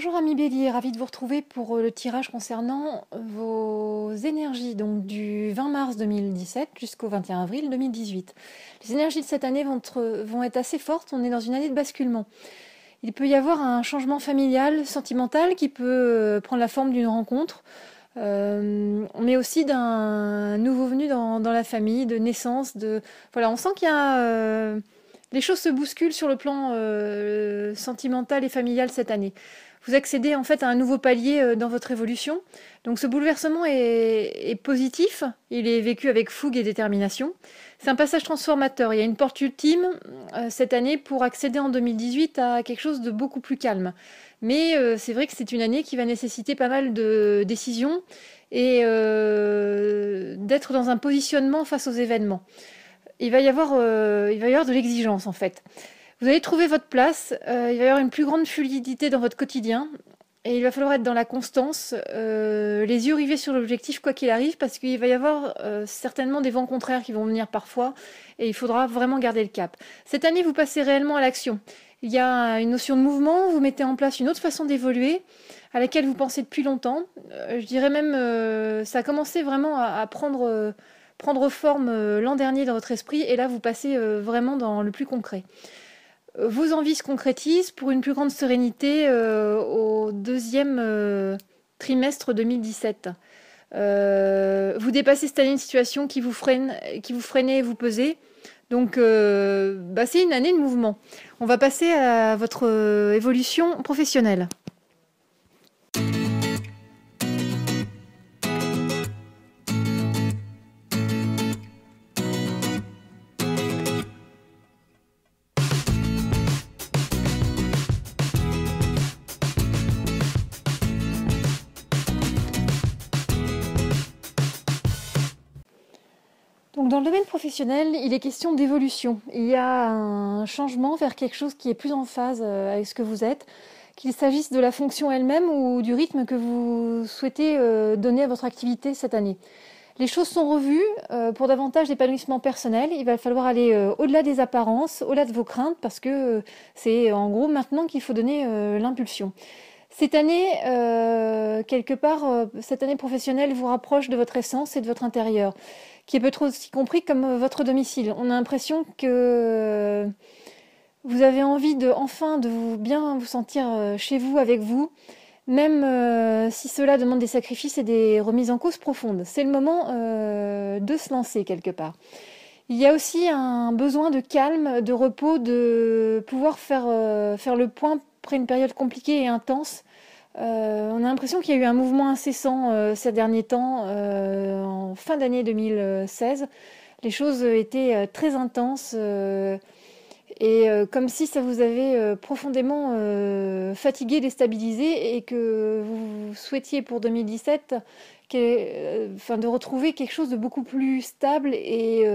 Bonjour amis Bélier, ravi de vous retrouver pour le tirage concernant vos énergies donc du 20 mars 2017 jusqu'au 21 avril 2018. Les énergies de cette année vont être assez fortes, on est dans une année de basculement. Il peut y avoir un changement familial, sentimental qui peut prendre la forme d'une rencontre, mais aussi d'un nouveau venu dans la famille, de naissance, voilà, on sent qu'il y a... les choses se bousculent sur le plan sentimental et familial cette année. Vous accédez en fait à un nouveau palier dans votre évolution. Donc ce bouleversement est positif, il est vécu avec fougue et détermination. C'est un passage transformateur. Il y a une porte ultime cette année pour accéder en 2018 à quelque chose de beaucoup plus calme. Mais c'est vrai que c'est une année qui va nécessiter pas mal de décisions et d'être dans un positionnement face aux événements. Il va y avoir de l'exigence en fait. Vous allez trouver votre place, il va y avoir une plus grande fluidité dans votre quotidien et il va falloir être dans la constance, les yeux rivés sur l'objectif quoi qu'il arrive parce qu'il va y avoir certainement des vents contraires qui vont venir parfois et il faudra vraiment garder le cap. Cette année, vous passez réellement à l'action. Il y a une notion de mouvement, vous mettez en place une autre façon d'évoluer à laquelle vous pensez depuis longtemps. Je dirais même, ça a commencé vraiment à prendre forme l'an dernier dans votre esprit et là vous passez vraiment dans le plus concret. Vos envies se concrétisent pour une plus grande sérénité au deuxième trimestre 2017. Vous dépassez cette année une situation qui vous freinait et vous pesait. Donc, c'est une année de mouvement. On va passer à votre évolution professionnelle. Donc dans le domaine professionnel, il est question d'évolution. Il y a un changement vers quelque chose qui est plus en phase avec ce que vous êtes, qu'il s'agisse de la fonction elle-même ou du rythme que vous souhaitez donner à votre activité cette année. Les choses sont revues pour davantage d'épanouissement personnel. Il va falloir aller au-delà des apparences, au-delà de vos craintes, parce que c'est en gros maintenant qu'il faut donner l'impulsion. Cette année, quelque part, cette année professionnelle vous rapproche de votre essence et de votre intérieur, qui peut être aussi compris comme votre domicile. On a l'impression que vous avez envie de bien vous sentir chez vous, avec vous, même si cela demande des sacrifices et des remises en cause profondes. C'est le moment de se lancer quelque part. Il y a aussi un besoin de calme, de repos, de pouvoir faire le point après une période compliquée et intense. On a l'impression qu'il y a eu un mouvement incessant ces derniers temps. En fin d'année 2016, les choses étaient très intenses et comme si ça vous avait profondément fatigué, déstabilisé et que vous souhaitiez pour 2017 de retrouver quelque chose de beaucoup plus stable et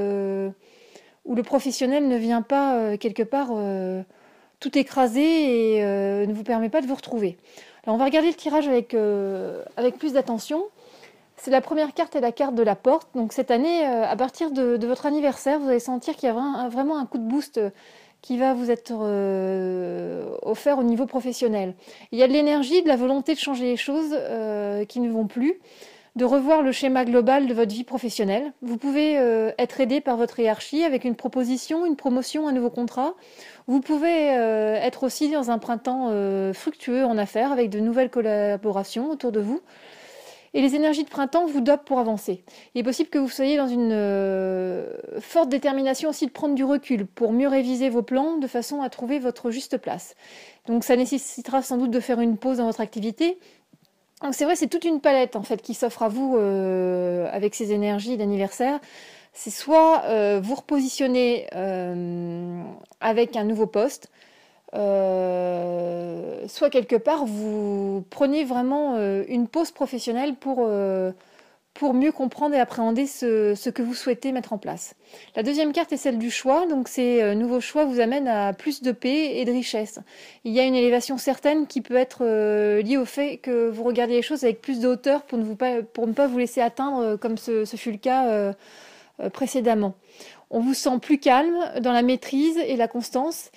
où le professionnel ne vient pas quelque part tout écraser et ne vous permet pas de vous retrouver. Alors on va regarder le tirage avec plus d'attention. C'est la première carte et la carte de la porte. Donc cette année, à partir de votre anniversaire, vous allez sentir qu'il y a vraiment un coup de boost qui va vous être offert au niveau professionnel. Il y a de l'énergie, de la volonté de changer les choses qui ne vont plus, de revoir le schéma global de votre vie professionnelle. Vous pouvez être aidé par votre hiérarchie avec une proposition, une promotion, un nouveau contrat. Vous pouvez être aussi dans un printemps fructueux en affaires avec de nouvelles collaborations autour de vous. Et les énergies de printemps vous dopent pour avancer. Il est possible que vous soyez dans une forte détermination aussi de prendre du recul pour mieux réviser vos plans de façon à trouver votre juste place. Donc ça nécessitera sans doute de faire une pause dans votre activité. Donc c'est vrai, c'est toute une palette en fait qui s'offre à vous avec ces énergies d'anniversaire. C'est soit vous repositionner avec un nouveau poste, soit quelque part vous prenez vraiment une pause professionnelle pour mieux comprendre et appréhender ce que vous souhaitez mettre en place. La deuxième carte est celle du choix, donc ces nouveaux choix vous amènent à plus de paix et de richesse. Il y a une élévation certaine qui peut être liée au fait que vous regardez les choses avec plus de hauteur pour ne pas vous laisser atteindre comme ce fut le cas précédemment. On vous sent plus calme dans la maîtrise et la constance.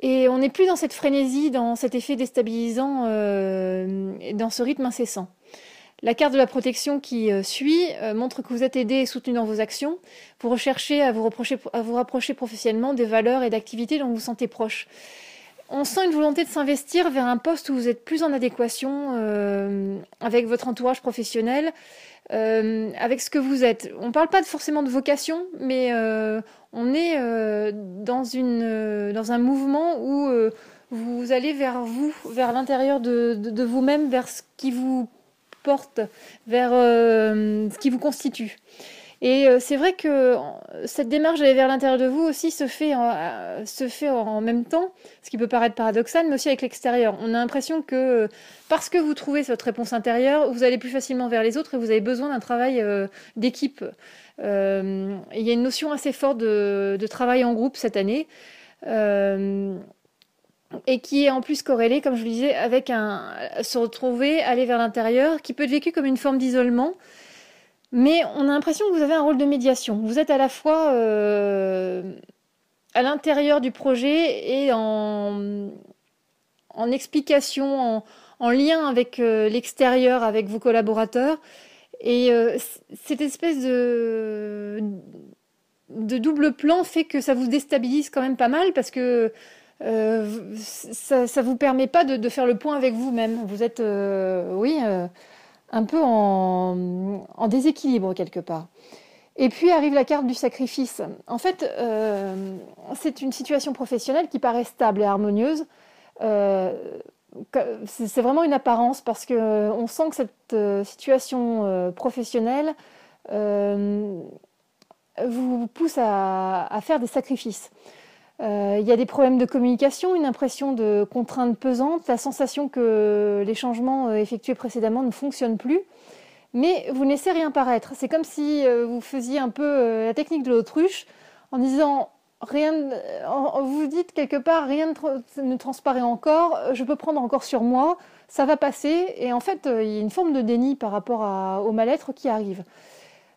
Et on n'est plus dans cette frénésie, dans cet effet déstabilisant, dans ce rythme incessant. La carte de la protection qui suit montre que vous êtes aidé et soutenu dans vos actions. Vous recherchez à vous rapprocher professionnellement des valeurs et d'activités dont vous vous sentez proche. On sent une volonté de s'investir vers un poste où vous êtes plus en adéquation avec votre entourage professionnel, avec ce que vous êtes. On ne parle pas forcément de vocation, mais on est dans un mouvement où vous allez vers vous, vers l'intérieur de vous-même, vers ce qui vous porte, vers ce qui vous constitue. Et c'est vrai que cette démarche d'aller vers l'intérieur de vous aussi se fait en même temps, ce qui peut paraître paradoxal, mais aussi avec l'extérieur. On a l'impression que parce que vous trouvez votre réponse intérieure, vous allez plus facilement vers les autres et vous avez besoin d'un travail d'équipe. Il y a une notion assez forte de travail en groupe cette année. Et qui est en plus corrélée, comme je le disais, avec se retrouver, aller vers l'intérieur, qui peut être vécu comme une forme d'isolement. Mais on a l'impression que vous avez un rôle de médiation. Vous êtes à la fois à l'intérieur du projet et en explication, en lien avec l'extérieur, avec vos collaborateurs. Et cette espèce de double plan fait que ça vous déstabilise quand même pas mal parce que ça ne vous permet pas de faire le point avec vous-même. Vous êtes, un peu en déséquilibre quelque part. Et puis arrive la carte du sacrifice. En fait, c'est une situation professionnelle qui paraît stable et harmonieuse. C'est vraiment une apparence parce qu'on sent que cette situation professionnelle vous pousse à faire des sacrifices. Il y a des problèmes de communication, une impression de contrainte pesante, la sensation que les changements effectués précédemment ne fonctionnent plus, mais vous ne laissez rien paraître. C'est comme si vous faisiez un peu la technique de l'autruche en disant vous vous dites quelque part rien ne transparaît encore, je peux prendre encore sur moi, ça va passer, et en fait il y a une forme de déni par rapport au mal-être qui arrive.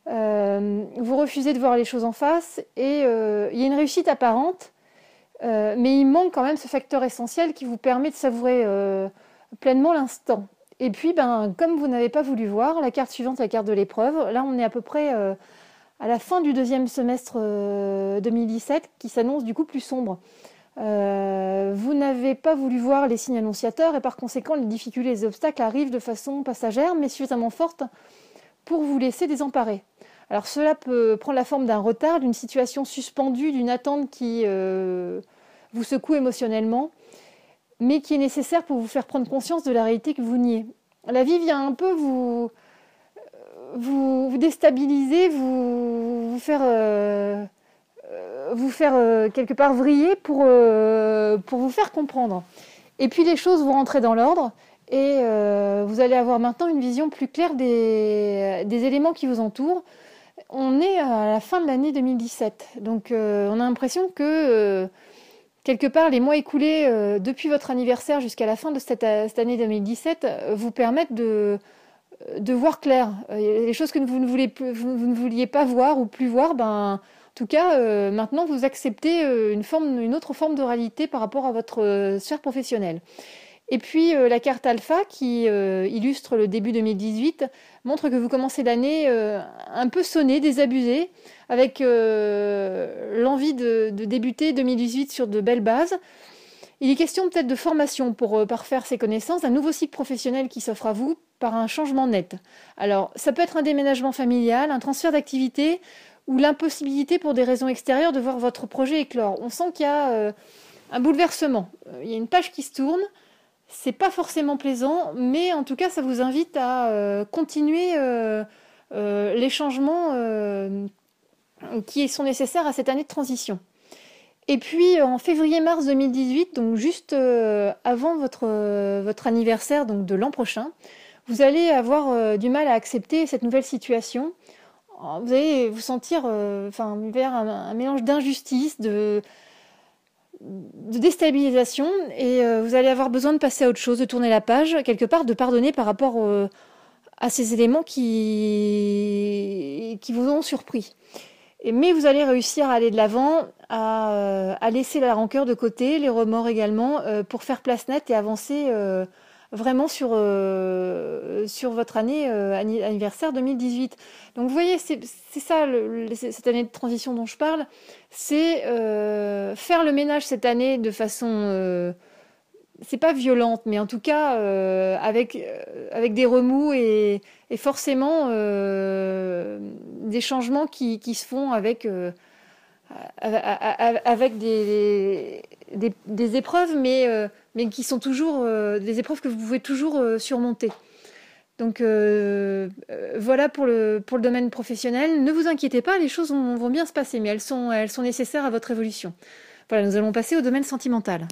Vous refusez de voir les choses en face et il y a une réussite apparente. Mais il manque quand même ce facteur essentiel qui vous permet de savourer pleinement l'instant. Et puis, comme vous n'avez pas voulu voir, la carte suivante, la carte de l'épreuve, là on est à peu près à la fin du deuxième semestre 2017 qui s'annonce du coup plus sombre. Vous n'avez pas voulu voir les signes annonciateurs et par conséquent les difficultés et les obstacles arrivent de façon passagère mais suffisamment forte pour vous laisser désemparer. Alors cela peut prendre la forme d'un retard, d'une situation suspendue, d'une attente qui vous secoue émotionnellement, mais qui est nécessaire pour vous faire prendre conscience de la réalité que vous niez. La vie vient un peu vous déstabiliser, vous faire quelque part vriller pour vous faire comprendre. Et puis les choses vont rentrer dans l'ordre et vous allez avoir maintenant une vision plus claire des éléments qui vous entourent. On est à la fin de l'année 2017, donc on a l'impression que quelque part les mois écoulés depuis votre anniversaire jusqu'à la fin de cette année 2017 vous permettent de voir clair. Les choses que vous ne vouliez pas voir ou plus voir, en tout cas maintenant vous acceptez une autre forme de réalité par rapport à votre sphère professionnelle. Et puis la carte alpha qui illustre le début 2018 montre que vous commencez l'année un peu sonné, désabusé, avec l'envie de débuter 2018 sur de belles bases. Il est question peut-être de formation pour parfaire ses connaissances, d'un nouveau cycle professionnel qui s'offre à vous par un changement net. Alors ça peut être un déménagement familial, un transfert d'activité ou l'impossibilité pour des raisons extérieures de voir votre projet éclore. On sent qu'il y a un bouleversement, il y a une page qui se tourne. C'est pas forcément plaisant, mais en tout cas, ça vous invite à continuer les changements qui sont nécessaires à cette année de transition. Et puis, en février-mars 2018, donc juste avant votre anniversaire donc de l'an prochain, vous allez avoir du mal à accepter cette nouvelle situation. Vous allez vous sentir vers un mélange d'injustice, de déstabilisation et vous allez avoir besoin de passer à autre chose, de tourner la page, quelque part de pardonner par rapport à ces éléments qui vous ont surpris. Mais vous allez réussir à aller de l'avant, à laisser la rancœur de côté, les remords également, pour faire place nette et avancer vraiment sur votre année anniversaire 2018. Donc vous voyez, c'est ça cette année de transition dont je parle, c'est faire le ménage cette année de façon, c'est pas violente, mais en tout cas avec des remous et forcément des changements qui se font avec des épreuves, mais qui sont toujours des épreuves que vous pouvez toujours surmonter. Donc voilà pour le domaine professionnel. Ne vous inquiétez pas, les choses vont bien se passer, mais elles sont nécessaires à votre évolution. Voilà, nous allons passer au domaine sentimental.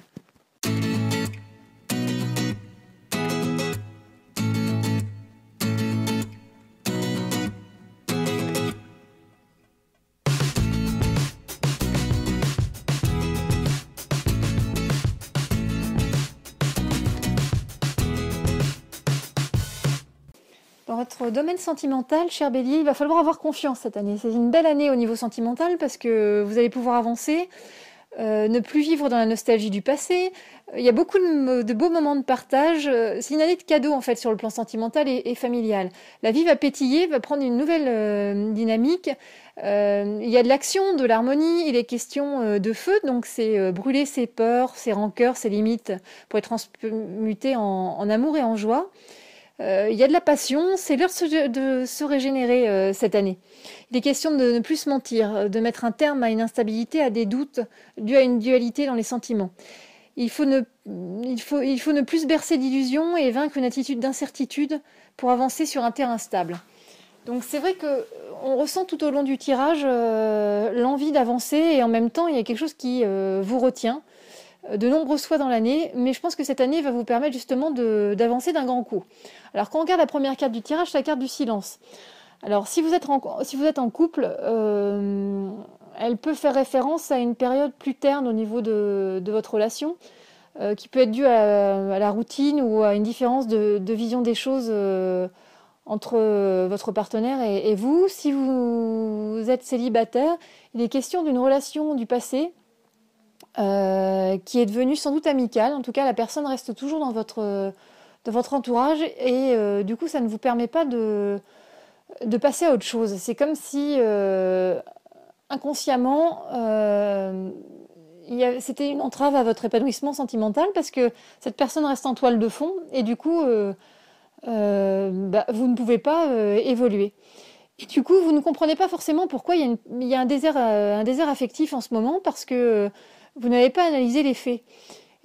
Dans votre domaine sentimental, cher Bélier, il va falloir avoir confiance cette année. C'est une belle année au niveau sentimental parce que vous allez pouvoir avancer, ne plus vivre dans la nostalgie du passé. Il y a beaucoup de beaux moments de partage. C'est une année de cadeaux en fait sur le plan sentimental et familial. La vie va pétiller, va prendre une nouvelle dynamique. Il y a de l'action, de l'harmonie, il est question de feu, donc c'est brûler ses peurs, ses rancœurs, ses limites pour être transmuté en amour et en joie. Il y a de la passion, c'est l'heure de se régénérer cette année. Il est question de ne plus se mentir, de mettre un terme à une instabilité, à des doutes dus à une dualité dans les sentiments. Il faut ne plus se bercer d'illusions et vaincre une attitude d'incertitude pour avancer sur un terrain stable. Donc c'est vrai qu'on ressent tout au long du tirage l'envie d'avancer et en même temps il y a quelque chose qui vous retient de nombreuses fois dans l'année, mais je pense que cette année va vous permettre justement d'avancer d'un grand coup. Alors quand on regarde la première carte du tirage, c'est la carte du silence. Alors si vous êtes en couple, elle peut faire référence à une période plus terne au niveau de votre relation, qui peut être due à la routine ou à une différence de vision des choses entre votre partenaire et vous. Si vous êtes célibataire, il est question d'une relation du passé qui est devenue sans doute amicale. En tout cas, la personne reste toujours dans votre entourage et du coup, ça ne vous permet pas de passer à autre chose. C'est comme si inconsciemment, c'était une entrave à votre épanouissement sentimental parce que cette personne reste en toile de fond et du coup, vous ne pouvez pas évoluer. Et du coup, vous ne comprenez pas forcément pourquoi il y a un désert affectif en ce moment parce que vous n'avez pas analysé les faits.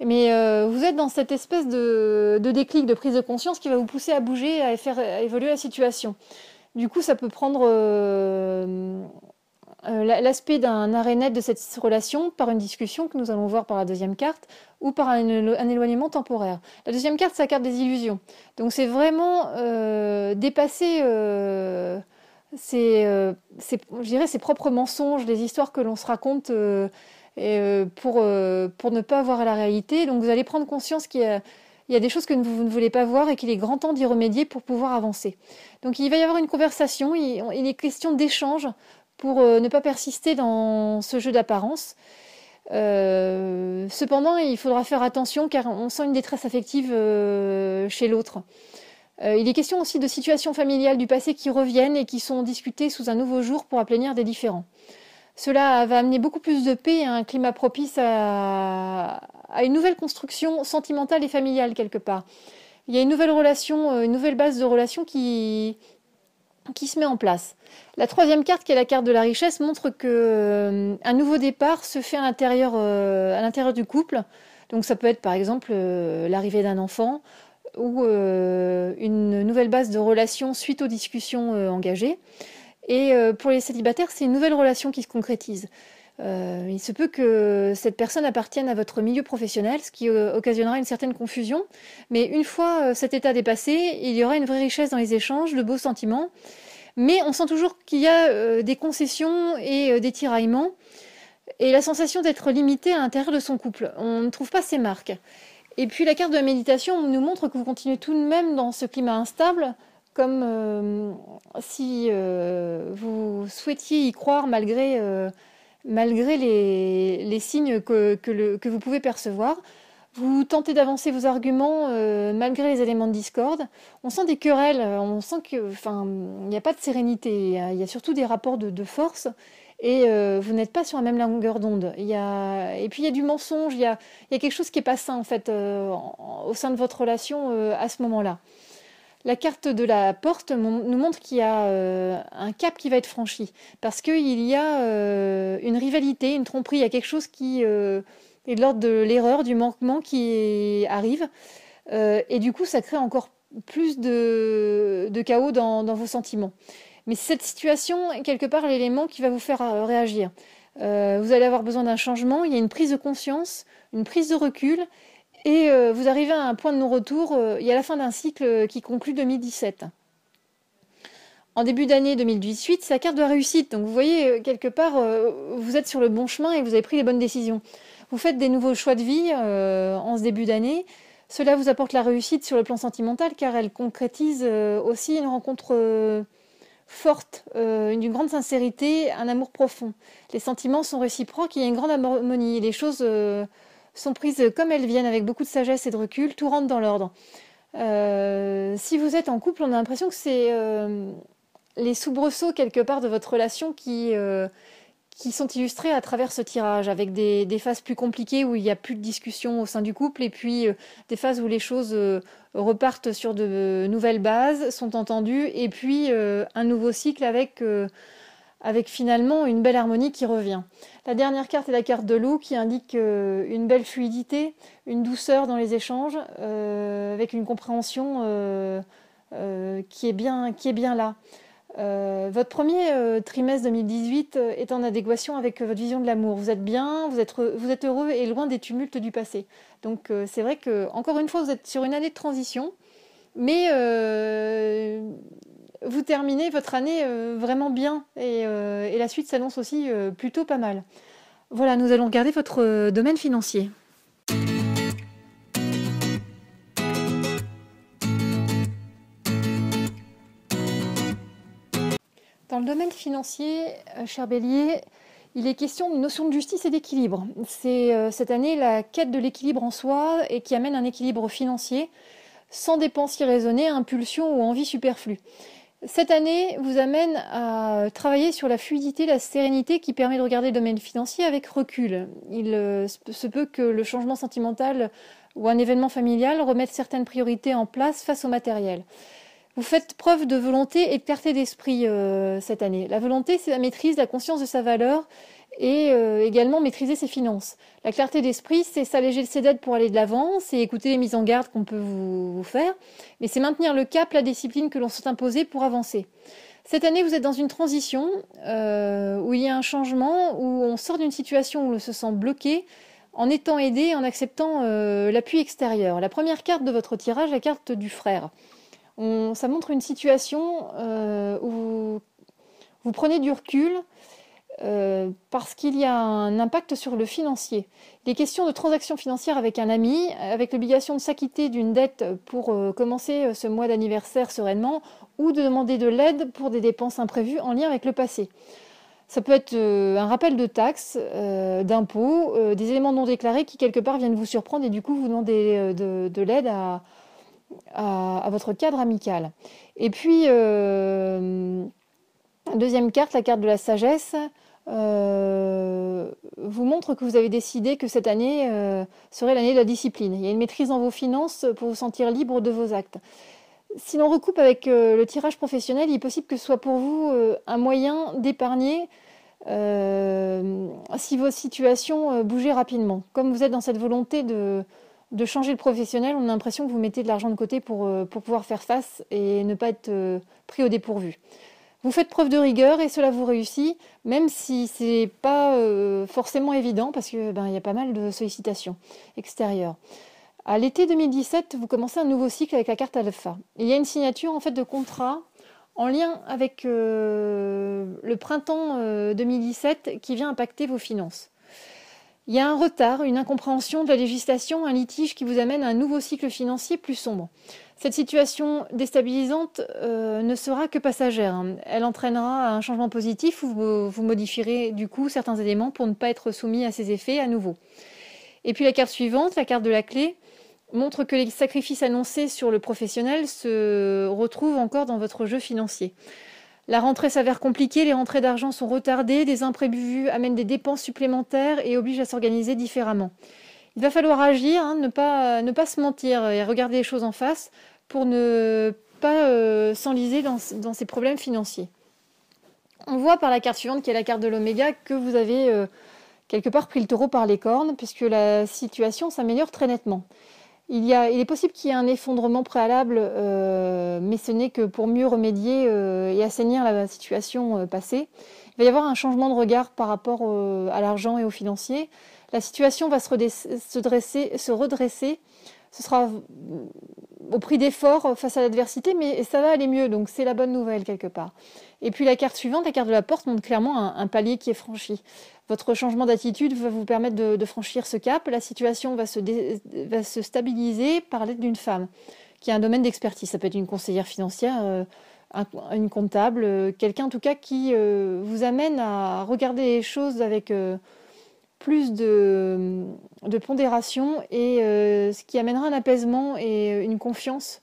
Mais vous êtes dans cette espèce de déclic, de prise de conscience qui va vous pousser à bouger, à faire évoluer la situation. Du coup, ça peut prendre l'aspect d'un arrêt net de cette relation par une discussion que nous allons voir par la deuxième carte ou par un éloignement temporaire. La deuxième carte, c'est la carte des illusions. Donc c'est vraiment dépasser je dirais, ses propres mensonges, les histoires que l'on se raconte pour ne pas voir la réalité. Donc vous allez prendre conscience qu'il y a des choses que vous ne voulez pas voir et qu'il est grand temps d'y remédier pour pouvoir avancer. Donc il va y avoir une conversation, il est question d'échange pour ne pas persister dans ce jeu d'apparence. Cependant, il faudra faire attention car on sent une détresse affective chez l'autre. Il est question aussi de situations familiales du passé qui reviennent et qui sont discutées sous un nouveau jour pour aplanir des différends. Cela va amener beaucoup plus de paix et un climat propice à une nouvelle construction sentimentale et familiale quelque part. Il y a une nouvelle relation, une nouvelle base de relation qui se met en place. La troisième carte, qui est la carte de la richesse, montre qu'un nouveau départ se fait à l'intérieur du couple. Donc ça peut être par exemple l'arrivée d'un enfant ou une nouvelle base de relation suite aux discussions engagées. Et pour les célibataires, c'est une nouvelle relation qui se concrétise. Il se peut que cette personne appartienne à votre milieu professionnel, ce qui occasionnera une certaine confusion. Mais une fois cet état dépassé, il y aura une vraie richesse dans les échanges, de beaux sentiments. Mais on sent toujours qu'il y a des concessions et des tiraillements. Et la sensation d'être limité à l'intérieur de son couple. On ne trouve pas ces marques. Et puis la carte de la méditation nous montre que vous continuez tout de même dans ce climat instable, comme si vous souhaitiez y croire malgré les signes que vous pouvez percevoir. Vous tentez d'avancer vos arguments malgré les éléments de discorde. On sent des querelles, on sent enfin, il n'y a pas de sérénité, il y a surtout des rapports de force et vous n'êtes pas sur la même longueur d'onde. Et puis il y a du mensonge, il y a quelque chose qui n'est pas sain en fait au sein de votre relation à ce moment-là. La carte de la porte nous montre qu'il y a un cap qui va être franchi parce qu'il y a une rivalité, une tromperie, il y a quelque chose qui est de l'ordre de l'erreur, du manquement qui arrive. Et du coup, ça crée encore plus de chaos dans vos sentiments. Mais cette situation est quelque part l'élément qui va vous faire réagir. Vous allez avoir besoin d'un changement, il y a une prise de conscience, une prise de recul, et vous arrivez à un point de non-retour, il y a la fin d'un cycle qui conclut 2017. En début d'année 2018, c'est la carte de la réussite. Donc vous voyez, quelque part, vous êtes sur le bon chemin et vous avez pris les bonnes décisions. Vous faites des nouveaux choix de vie en ce début d'année. Cela vous apporte la réussite sur le plan sentimental car elle concrétise aussi une rencontre forte, d'une grande sincérité, un amour profond. Les sentiments sont réciproques, il y a une grande harmonie. Les choses sont prises comme elles viennent, avec beaucoup de sagesse et de recul, tout rentre dans l'ordre. Si vous êtes en couple, on a l'impression que c'est les soubresauts quelque part de votre relation qui sont illustrés à travers ce tirage, avec des phases plus compliquées où il n'y a plus de discussion au sein du couple, et puis des phases où les choses repartent sur de nouvelles bases, sont entendues, et puis un nouveau cycle avec finalement une belle harmonie qui revient. La dernière carte est la carte de loup qui indique une belle fluidité, une douceur dans les échanges, avec une compréhension qui est bien là. Votre premier trimestre 2018 est en adéquation avec votre vision de l'amour. Vous êtes bien, vous êtes heureux et loin des tumultes du passé. Donc c'est vrai que, encore une fois, vous êtes sur une année de transition, mais vous terminez votre année vraiment bien et la suite s'annonce aussi plutôt pas mal. Voilà, nous allons regarder votre domaine financier. Dans le domaine financier, cher Bélier, il est question d'une notion de justice et d'équilibre. C'est cette année la quête de l'équilibre en soi et qui amène un équilibre financier sans dépenses irraisonnées, impulsions ou envies superflues. Cette année vous amène à travailler sur la fluidité, la sérénité qui permet de regarder le domaine financier avec recul. Il se peut que le changement sentimental ou un événement familial remette certaines priorités en place face au matériel. Vous faites preuve de volonté et de clarté d'esprit cette année. La volonté, c'est la maîtrise, la conscience de sa valeur et également maîtriser ses finances. La clarté d'esprit, c'est s'alléger de ses dettes pour aller de l'avant, c'est écouter les mises en garde qu'on peut vous faire, mais c'est maintenir le cap, la discipline que l'on s'est imposée pour avancer. Cette année, vous êtes dans une transition où il y a un changement, où on sort d'une situation où on se sent bloqué, en étant aidé, en acceptant l'appui extérieur. La première carte de votre tirage, la carte du frère. Ça montre une situation où vous prenez du recul parce qu'il y a un impact sur le financier. Les questions de transactions financières avec un ami, avec l'obligation de s'acquitter d'une dette pour commencer ce mois d'anniversaire sereinement, ou de demander de l'aide pour des dépenses imprévues en lien avec le passé. Ça peut être un rappel de taxes, d'impôts, des éléments non déclarés qui quelque part viennent vous surprendre et du coup vous demandez de l'aide à votre cadre amical. Et puis, deuxième carte, la carte de la sagesse, vous montre que vous avez décidé que cette année serait l'année de la discipline. Il y a une maîtrise dans vos finances pour vous sentir libre de vos actes. Si l'on recoupe avec le tirage professionnel, il est possible que ce soit pour vous un moyen d'épargner si vos situations bougeaient rapidement. Comme vous êtes dans cette volonté de changer le professionnel, on a l'impression que vous mettez de l'argent de côté pour pouvoir faire face et ne pas être pris au dépourvu. Vous faites preuve de rigueur et cela vous réussit, même si ce n'est pas forcément évident parce qu'il y a pas mal de sollicitations extérieures. À l'été 2017, vous commencez un nouveau cycle avec la carte Alpha. Il y a une signature en fait de contrat en lien avec le printemps 2017 qui vient impacter vos finances. Il y a un retard, une incompréhension de la législation, un litige qui vous amène à un nouveau cycle financier plus sombre. Cette situation déstabilisante ne sera que passagère, hein. Elle entraînera un changement positif où vous modifierez du coup certains éléments pour ne pas être soumis à ces effets à nouveau. Et puis la carte suivante, la carte de la clé, montre que les sacrifices annoncés sur le professionnel se retrouvent encore dans votre jeu financier. La rentrée s'avère compliquée, les rentrées d'argent sont retardées, des imprévus amènent des dépenses supplémentaires et obligent à s'organiser différemment. Il va falloir agir, hein, ne pas se mentir et regarder les choses en face pour ne pas s'enliser dans ces problèmes financiers. On voit par la carte suivante, qui est la carte de l'oméga, que vous avez quelque part pris le taureau par les cornes, puisque la situation s'améliore très nettement. Il est possible qu'il y ait un effondrement préalable, mais ce n'est que pour mieux remédier et assainir la situation passée. Il va y avoir un changement de regard par rapport à l'argent et aux financiers. La situation va se redresser. Ce sera au prix d'efforts face à l'adversité, mais ça va aller mieux, donc c'est la bonne nouvelle quelque part. Et puis la carte suivante, la carte de la porte, montre clairement un palier qui est franchi. Votre changement d'attitude va vous permettre de franchir ce cap. La situation va se stabiliser par l'aide d'une femme qui a un domaine d'expertise. Ça peut être une conseillère financière, une comptable, quelqu'un en tout cas qui vous amène à regarder les choses avec plus de pondération et ce qui amènera un apaisement et une confiance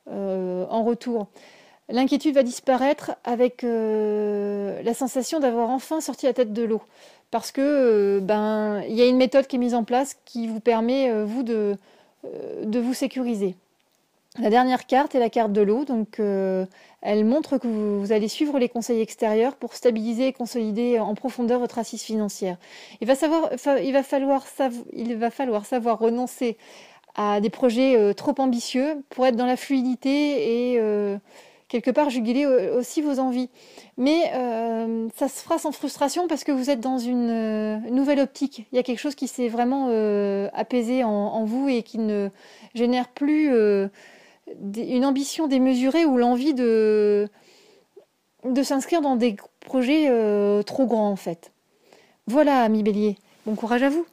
en retour. L'inquiétude va disparaître avec la sensation d'avoir enfin sorti la tête de l'eau. Parce que il y a une méthode qui est mise en place qui vous permet, vous, de vous sécuriser. La dernière carte est la carte de l'eau, donc elle montre que vous allez suivre les conseils extérieurs pour stabiliser et consolider en profondeur votre assise financière. Il va falloir savoir renoncer à des projets trop ambitieux pour être dans la fluidité et quelque part juguler aussi vos envies. Mais ça se fera sans frustration parce que vous êtes dans une nouvelle optique. Il y a quelque chose qui s'est vraiment apaisé en vous et qui ne génère plus une ambition démesurée ou l'envie de s'inscrire dans des projets trop grands en fait. Voilà, ami Bélier, bon courage à vous.